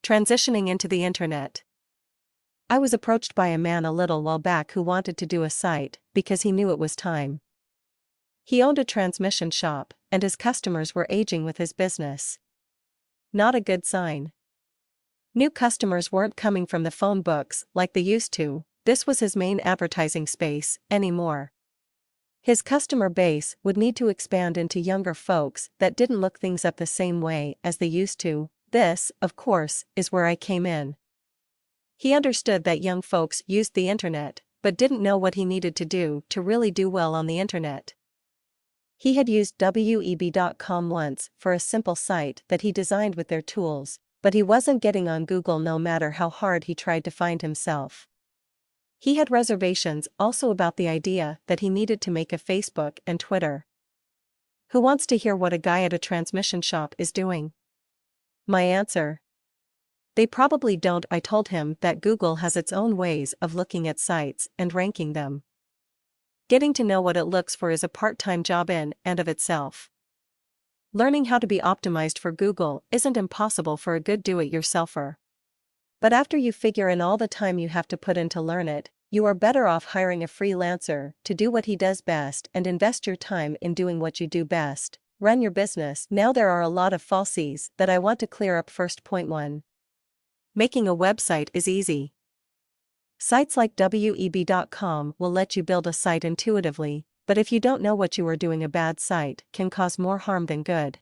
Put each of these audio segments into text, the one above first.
Transitioning into the internet. I was approached by a man a little while back who wanted to do a site because he knew it was time. He owned a transmission shop, and his customers were aging with his business. Not a good sign. New customers weren't coming from the phone books like they used to. This was his main advertising space anymore. His customer base would need to expand into younger folks that didn't look things up the same way as they used to. This, of course, is where I came in. He understood that young folks used the internet, but didn't know what he needed to do to really do well on the internet. He had used web.com once for a simple site that he designed with their tools, but he wasn't getting on Google no matter how hard he tried to find himself. He had reservations also about the idea that he needed to make a Facebook and Twitter. Who wants to hear what a guy at a transmission shop is doing? My answer: they probably don't. I told him that Google has its own ways of looking at sites and ranking them. Getting to know what it looks for is a part-time job in and of itself. Learning how to be optimized for Google isn't impossible for a good do-it-yourselfer. But after you figure in all the time you have to put in to learn it, you are better off hiring a freelancer to do what he does best and invest your time in doing what you do best. Run your business. Now there are a lot of falsies that I want to clear up. First, point 1. Making a website is easy. Sites like web.com will let you build a site intuitively, but if you don't know what you are doing, a bad site can cause more harm than good.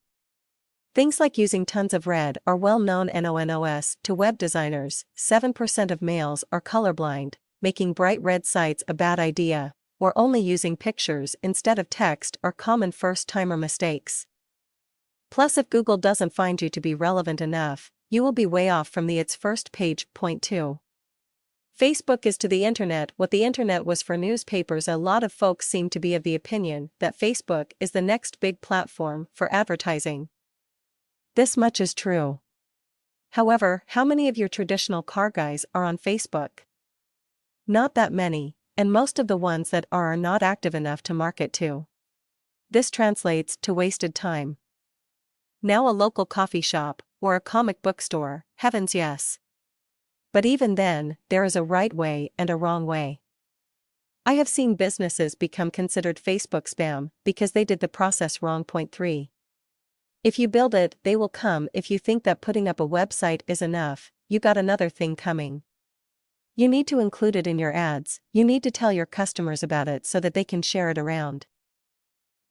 Things like using tons of red are well known NONOS to web designers. 7% of males are colorblind, making bright red sites a bad idea, or only using pictures instead of text are common first-timer mistakes. Plus, if Google doesn't find you to be relevant enough, you will be way off from its first page. Point 2. Facebook is to the internet what the internet was for newspapers. A lot of folks seem to be of the opinion that Facebook is the next big platform for advertising. This much is true. However, how many of your traditional car guys are on Facebook? Not that many, and most of the ones that are not active enough to market to. This translates to wasted time. Now a local coffee shop, or a comic book store, heavens yes. But even then, there is a right way and a wrong way. I have seen businesses become considered Facebook spam because they did the process wrong. Point 3. If you build it, they will come. If you think that putting up a website is enough, you got another thing coming. You need to include it in your ads. You need to tell your customers about it so that they can share it around.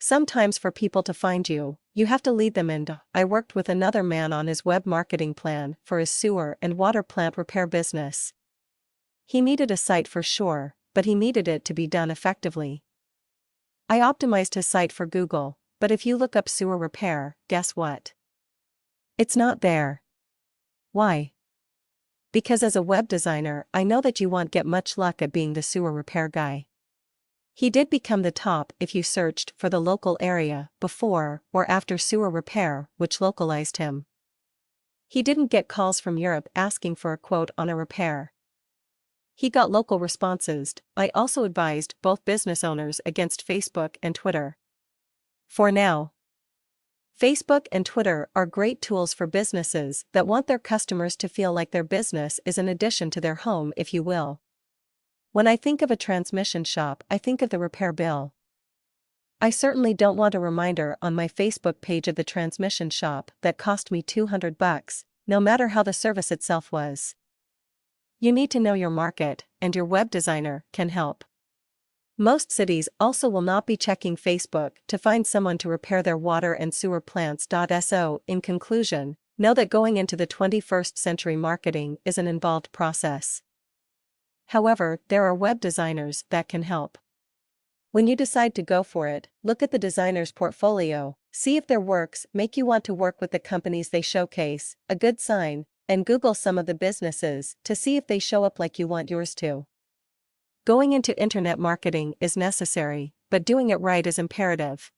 Sometimes for people to find you, you have to lead them in. I worked with another man on his web marketing plan for his sewer and water plant repair business. He needed a site for sure, but he needed it to be done effectively. I optimized his site for Google, but if you look up sewer repair, guess what? It's not there. Why? Because as a web designer, I know that you won't get much luck at being the sewer repair guy. He did become the top if you searched for the local area before or after sewer repair, which localized him. He didn't get calls from Europe asking for a quote on a repair. He got local responses. I also advised both business owners against Facebook and Twitter. For now, Facebook and Twitter are great tools for businesses that want their customers to feel like their business is an addition to their home, if you will. When I think of a transmission shop, I think of the repair bill. I certainly don't want a reminder on my Facebook page of the transmission shop that cost me $200, no matter how the service itself was. You need to know your market, and your web designer can help. Most cities also will not be checking Facebook to find someone to repair their water and sewer plants. So, in conclusion, know that going into the 21st century marketing is an involved process. However, there are web designers that can help. When you decide to go for it, look at the designer's portfolio, see if their works make you want to work with the companies they showcase, a good sign, and Google some of the businesses to see if they show up like you want yours to. Going into internet marketing is necessary, but doing it right is imperative.